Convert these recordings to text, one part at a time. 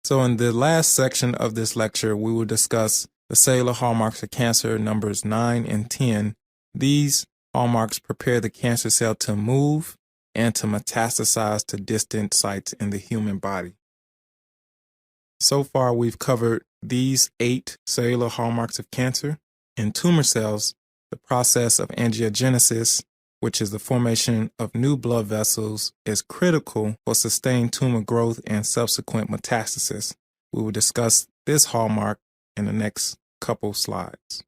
So in the last section of this lecture, we will discuss the cellular hallmarks of cancer numbers 9 and 10. These hallmarks prepare the cancer cell to move and to metastasize to distant sites in the human body. So far, we've covered these 8 cellular hallmarks of cancer. In tumor cells, the process of angiogenesis, which is the formation of new blood vessels, is critical for sustained tumor growth and subsequent metastasis. We will discuss this hallmark in the next couple slides.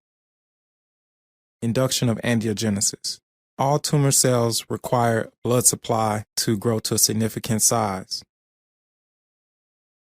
Induction of angiogenesis. All tumor cells require blood supply to grow to a significant size.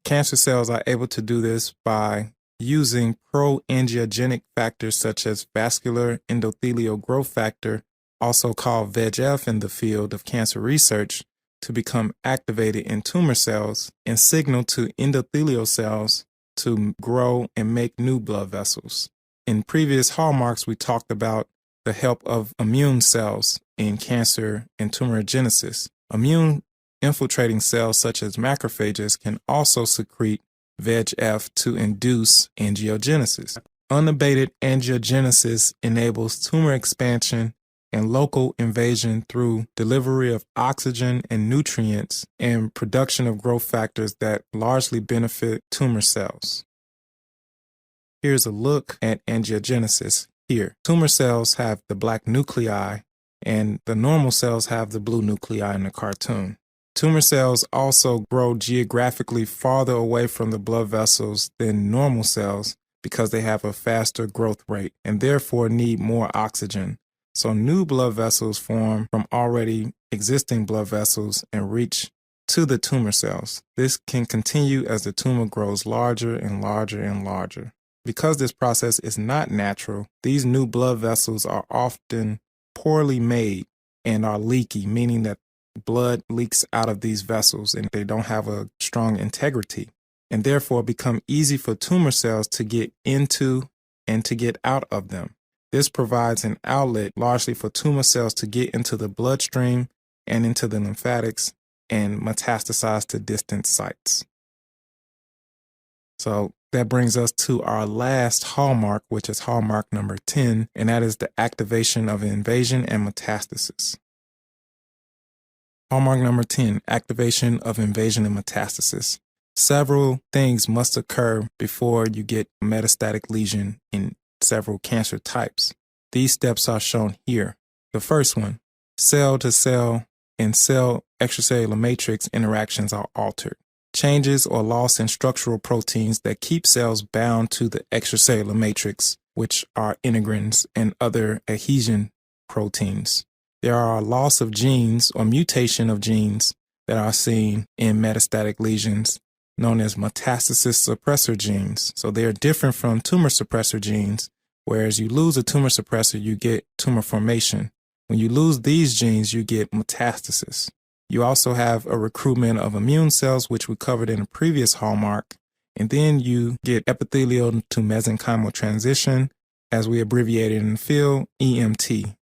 Cancer cells are able to do this by using pro-angiogenic factors such as vascular endothelial growth factor, also called VEGF in the field of cancer research, to become activated in tumor cells and signal to endothelial cells to grow and make new blood vessels. In previous hallmarks, we talked about the help of immune cells in cancer and tumorigenesis. Immune infiltrating cells such as macrophages can also secrete VEGF to induce angiogenesis. Unabated angiogenesis enables tumor expansion and local invasion through delivery of oxygen and nutrients and production of growth factors that largely benefit tumor cells. Here's a look at angiogenesis here. Tumor cells have the black nuclei and the normal cells have the blue nuclei in the cartoon. Tumor cells also grow geographically farther away from the blood vessels than normal cells because they have a faster growth rate and therefore need more oxygen. So new blood vessels form from already existing blood vessels and reach to the tumor cells. This can continue as the tumor grows larger and larger and larger. Because this process is not natural, these new blood vessels are often poorly made and are leaky, meaning that blood leaks out of these vessels and they don't have a strong integrity, and therefore become easy for tumor cells to get into and to get out of them. This provides an outlet largely for tumor cells to get into the bloodstream and into the lymphatics and metastasize to distant sites. So that brings us to our last hallmark, which is hallmark number 10, and that is the activation of invasion and metastasis. Hallmark number 10, activation of invasion and metastasis. Several things must occur before you get a metastatic lesion in several cancer types. These steps are shown here. The first one, cell-to-cell and cell extracellular matrix interactions are altered. Changes or loss in structural proteins that keep cells bound to the extracellular matrix, which are integrins and other adhesion proteins. There are loss of genes or mutation of genes that are seen in metastatic lesions known as metastasis suppressor genes. So they are different from tumor suppressor genes. Whereas you lose a tumor suppressor, you get tumor formation. When you lose these genes, you get metastasis. You also have a recruitment of immune cells, which we covered in a previous hallmark. And then you get epithelial to mesenchymal transition, as we abbreviated in the field, EMT.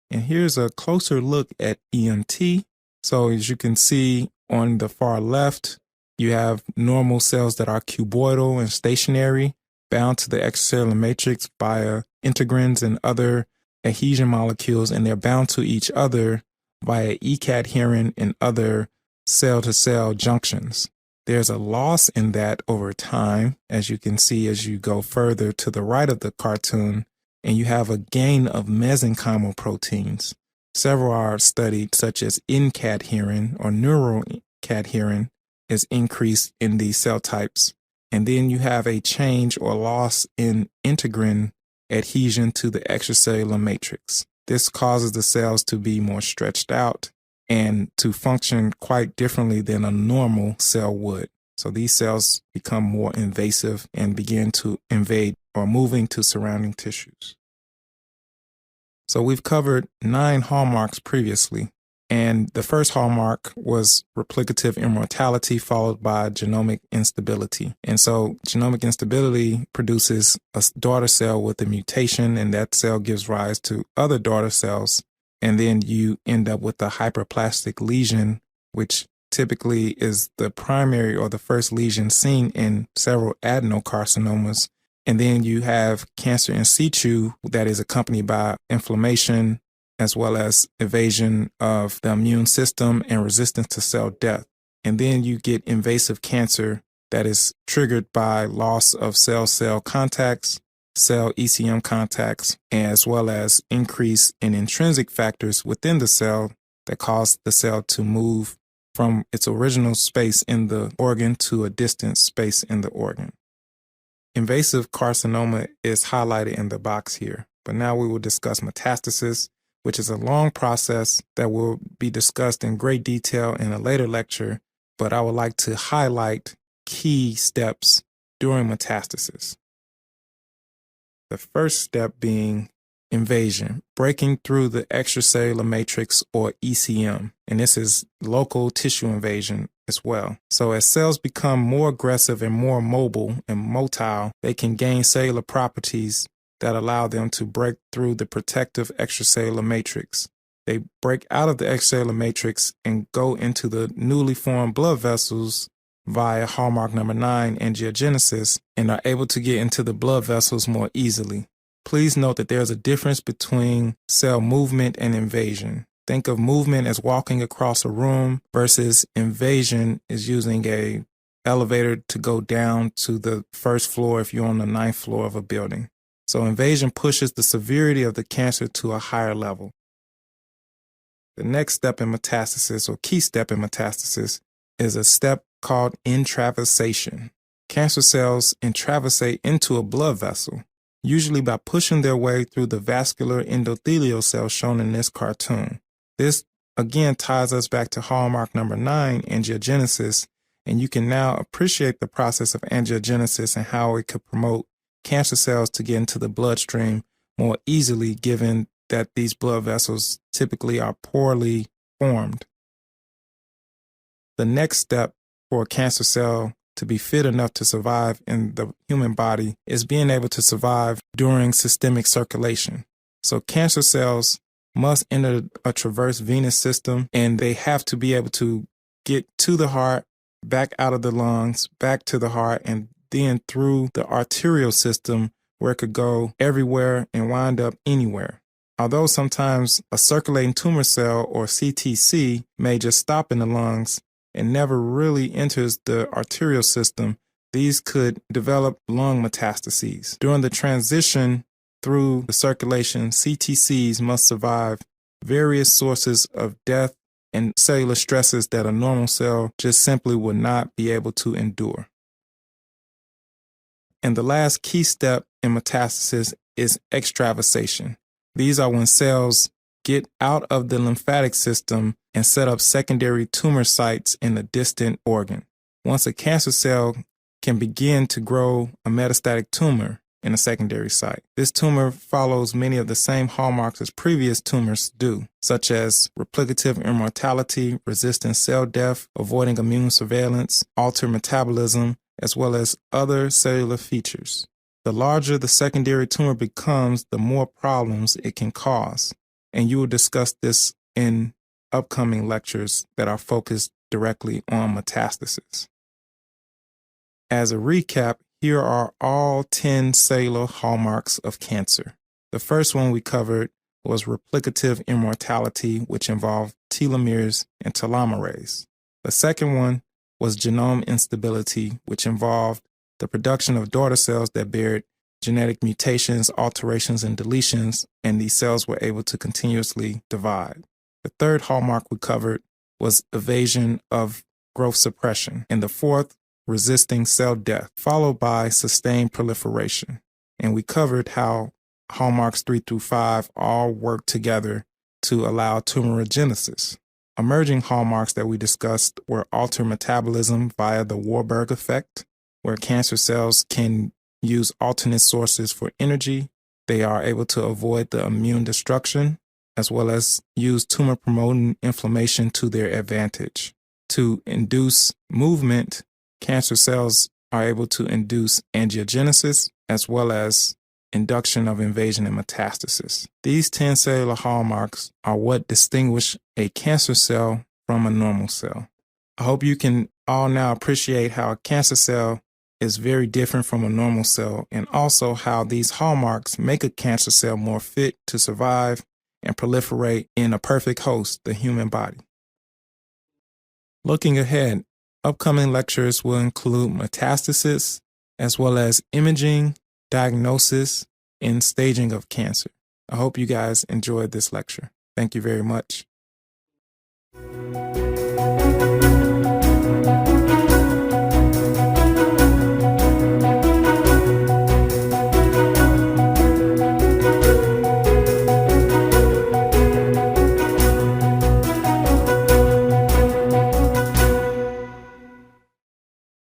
And here's a closer look at EMT. So as you can see on the far left, you have normal cells that are cuboidal and stationary, bound to the extracellular matrix via integrins and other adhesion molecules, and they're bound to each other via E-cadherin and other cell-to-cell junctions. There's a loss in that over time, as you can see as you go further to the right of the cartoon, and you have a gain of mesenchymal proteins. Several are studied, such as N-cadherin or neurocadherin is increased in these cell types. And then you have a change or loss in integrin adhesion to the extracellular matrix. This causes the cells to be more stretched out and to function quite differently than a normal cell would. So these cells become more invasive and begin to invade or move into surrounding tissues. So we've covered 9 hallmarks previously. And the first hallmark was replicative immortality followed by genomic instability. And so genomic instability produces a daughter cell with a mutation, and that cell gives rise to other daughter cells. And then you end up with a hyperplastic lesion, which typically is the primary or the first lesion seen in several adenocarcinomas. And then you have cancer in situ that is accompanied by inflammation as well as evasion of the immune system and resistance to cell death. And then you get invasive cancer that is triggered by loss of cell-cell contacts, cell ECM contacts, as well as increase in intrinsic factors within the cell that cause the cell to move from its original space in the organ to a distant space in the organ. Invasive carcinoma is highlighted in the box here, but now we will discuss metastasis, which is a long process that will be discussed in great detail in a later lecture, but I would like to highlight key steps during metastasis. The first step being invasion, breaking through the extracellular matrix or ECM, and this is local tissue invasion as well. So as cells become more aggressive and more mobile and motile, they can gain cellular properties that allow them to break through the protective extracellular matrix. They break out of the extracellular matrix and go into the newly formed blood vessels via hallmark number 9, angiogenesis, and are able to get into the blood vessels more easily. Please note that there's a difference between cell movement and invasion. Think of movement as walking across a room versus invasion is using a elevator to go down to the first floor if you're on the 9th floor of a building. So invasion pushes the severity of the cancer to a higher level. The next step in metastasis, or key step in metastasis, is a step called intravasation. Cancer cells intravasate into a blood vessel, usually by pushing their way through the vascular endothelial cells shown in this cartoon. This again ties us back to hallmark number 9, angiogenesis, and you can now appreciate the process of angiogenesis and how it could promote cancer cells to get into the bloodstream more easily, given that these blood vessels typically are poorly formed. The next step for a cancer cell to be fit enough to survive in the human body is being able to survive during systemic circulation. So cancer cells must enter a transverse venous system, and they have to be able to get to the heart, back out of the lungs, back to the heart, and then through the arterial system where it could go everywhere and wind up anywhere. Although sometimes a circulating tumor cell, or CTC, may just stop in the lungs and never really enters the arterial system, these could develop lung metastases. During the transition through the circulation, CTCs must survive various sources of death and cellular stresses that a normal cell just simply would not be able to endure. And the last key step in metastasis is extravasation. These are when cells get out of the lymphatic system and set up secondary tumor sites in a distant organ. Once a cancer cell can begin to grow a metastatic tumor in a secondary site, this tumor follows many of the same hallmarks as previous tumors do, such as replicative immortality, resistant cell death, avoiding immune surveillance, altered metabolism, as well as other cellular features. The larger the secondary tumor becomes, the more problems it can cause. And you will discuss this in upcoming lectures that are focused directly on metastasis. As a recap, here are all 10 cellular hallmarks of cancer. The first one we covered was replicative immortality, which involved telomeres and telomerase. The second one was genome instability, which involved the production of daughter cells that bear genetic mutations, alterations, and deletions, and these cells were able to continuously divide. The third hallmark we covered was evasion of growth suppression, and the fourth, resisting cell death, followed by sustained proliferation. And we covered how hallmarks 3 through 5 all work together to allow tumorigenesis. Emerging hallmarks that we discussed were altered metabolism via the Warburg effect, where cancer cells can use alternate sources for energy. They are able to avoid the immune destruction, as well as use tumor-promoting inflammation to their advantage. To induce movement, cancer cells are able to induce angiogenesis, as well as induction of invasion and metastasis. These 10 cellular hallmarks are what distinguish a cancer cell from a normal cell. I hope you can all now appreciate how a cancer cell is very different from a normal cell, and also how these hallmarks make a cancer cell more fit to survive and proliferate in a perfect host, the human body. Looking ahead, upcoming lectures will include metastasis, as well as imaging, diagnosis, and staging of cancer. I hope you guys enjoyed this lecture. Thank you very much.